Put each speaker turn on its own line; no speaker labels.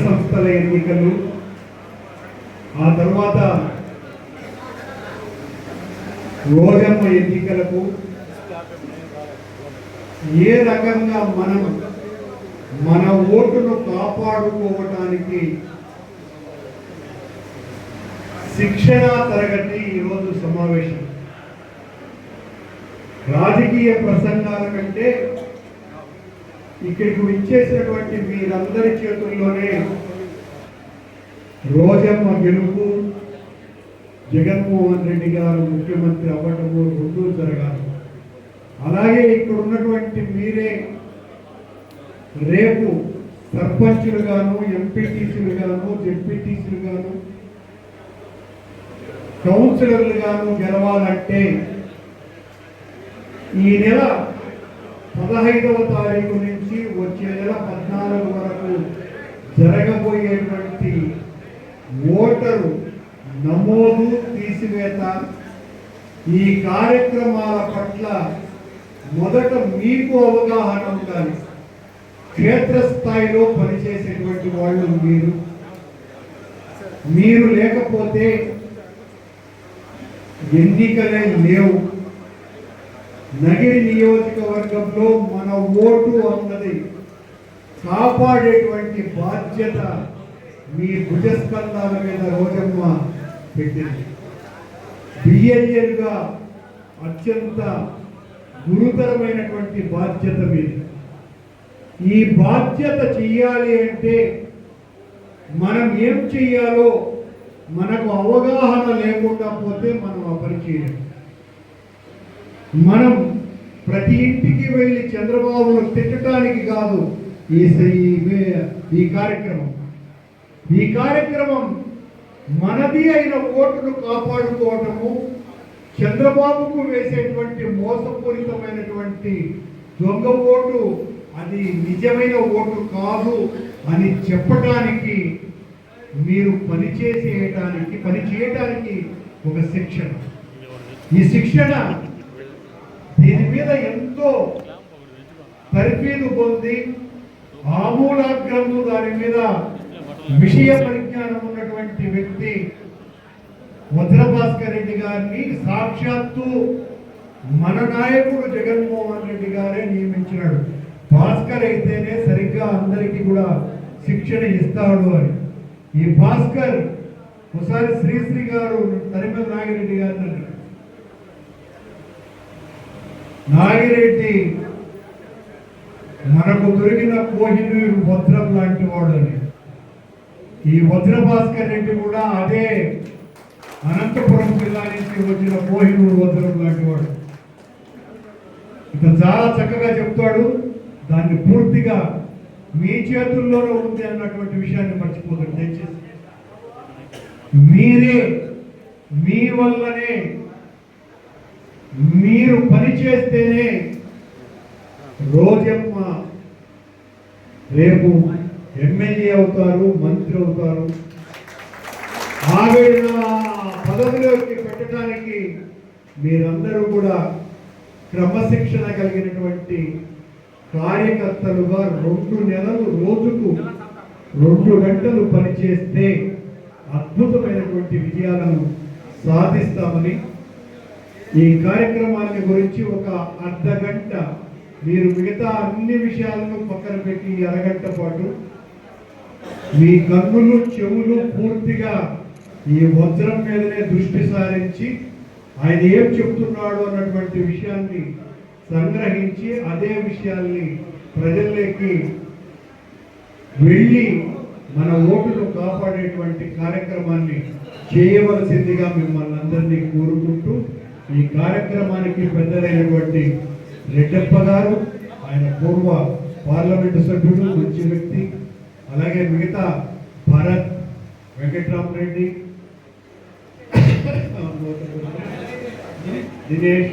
సంస్థల ఎన్నికలు, ఆ తర్వాత రోజమ్మ ఎన్నికలకు ఏ రకంగా మనం మన ఓటును కాపాడుకోవటానికి శిక్షణా తరగతి ఈరోజు సమావేశం. రాజకీయ ప్రసంగాల కంటే ఇక్కడికి విచ్చేసినటువంటి మీరందరి చేతుల్లోనే రోజమ్మ గెలుపు, జగన్మోహన్ రెడ్డి గారు ముఖ్యమంత్రి అవ్వటము రెండూ జరగాలి. అలాగే ఇక్కడ ఉన్నటువంటి మీరే రేపు సర్పంచులు గాను, ఎంపీటీసీలు గాను, జెడ్పీటీసీలు గాను, కౌన్సిలర్లు గాను గెలవాలంటే ఈ నెల 15వ తారీఖు నుంచి వచ్చే నెల 14 వరకు జరగబోయేటువంటి ఓటరు నమోదు, తీసివేత, ఈ కార్యక్రమాల పట్ల మొదట మీకు అవగాహన ఉండాలి. క్షేత్రస్థాయిలో పనిచేసేటువంటి వాళ్ళు మీరు లేకపోతే ఎన్నికలే లేవు. నగిరి నియోజకవర్గంలో మన ఓటు అన్నది కాపాడేటువంటి బాధ్యత మీ భుజస్కంధాల మీద రోజమ్మ పెట్టింది. బిఎల్ఏలుగా అత్యంత గురుతరమైనటువంటి బాధ్యత మీద ఈ బాధ్యత చెయ్యాలి అంటే మనం ఏం చెయ్యాలో మనకు అవగాహన లేకుండా పోతే మనం ఆ పని చేయలేం. మనం ప్రతి ఇంటికి వెళ్ళి చంద్రబాబును తిట్టడానికి కాదు ఈ కార్యక్రమం మనది అయిన ఓటును కాపాడుకోవటము, చంద్రబాబుకు వేసేటువంటి మోసపూరితమైనటువంటి దొంగ ఓటు అది నిజమైన ఓటు కాదు అని చెప్పటానికి మీరు పని చేయటానికి ఒక శిక్షణ. ఈ శిక్షణ దీని మీద ఎంతో తర్ఫీదు పొంది ఆమూలాగ్రము దాని మీద విషయ పరిజ్ఞానం ఉన్నటువంటి వ్యక్తి వజ్రభాస్కర్ రెడ్డి గారిని సాక్షాత్తు మన నాయకుడు జగన్మోహన్ రెడ్డి గారే నియమించినాడు. భాస్కర్ అయితేనే సరిగ్గా అందరికీ కూడా శిక్షణ ఇస్తాడు అని. ఈ భాస్కర్ ఒకసారి శ్రీశ్రీ గారు తరిమల నాగిరెడ్డి గారిని అన్నారు, నాగిరెడ్డి మనకు దొరికిన కోహినూరు వజ్రం లాంటి వాడు అని. ఈ వజ్రభాస్కర్ రెడ్డి కూడా అదే అనంతపురం జిల్లా నుంచి వచ్చిన కోహినూరు వజ్రం లాంటి వాడు. ఇక చాలా చక్కగా చెప్తాడు. దాన్ని పూర్తిగా మీ చేతుల్లోనే ఉంది అన్నటువంటి విషయాన్ని మర్చిపోతాడు. దయచేసి మీరే, మీ వల్లనే, మీరు పని చేస్తేనే రోజమ్మ రేపు ఎమ్మెల్యే అవుతారు, మంత్రి అవుతారు. ఆవిడ పదవిలోకి పెట్టడానికి మీరందరూ కూడా క్రమశిక్షణ కలిగినటువంటి కార్యకర్తలుగా 2 నెలలు రోజుకు 2 గంటలు పనిచేస్తే అద్భుతమైనటువంటి విజయాలను సాధిస్తామని, ఈ కార్యక్రమాన్ని గురించి ఒక అర్ధగంట మీరు మిగతా అన్ని విషయాలను పక్కన పెట్టి అరగంట పాటు మీ కన్నులు, చెవులు పూర్తిగా ఈ వజ్రం మీదనే దృష్టి సారించి ఆయన ఏం చెప్తున్నాడు అన్నటువంటి విషయాన్ని సంగ్రహించి అదే విషయాల్ని ప్రజల్లోకి వెళ్ళి మన ఓటును కాపాడేటువంటి కార్యక్రమాన్ని చేయవలసిందిగా మిమ్మల్ని అందరినీ కోరుకుంటూ, ఈ కార్యక్రమానికి పెద్దలైనటువంటి రెడ్డప్ప గారు, ఆయన పూర్వ పార్లమెంటు సభ్యుడు, మంచి వ్యక్తి, అలాగే మిగతా భరత్, వెంకట్రామరెడ్డి, దినేష్,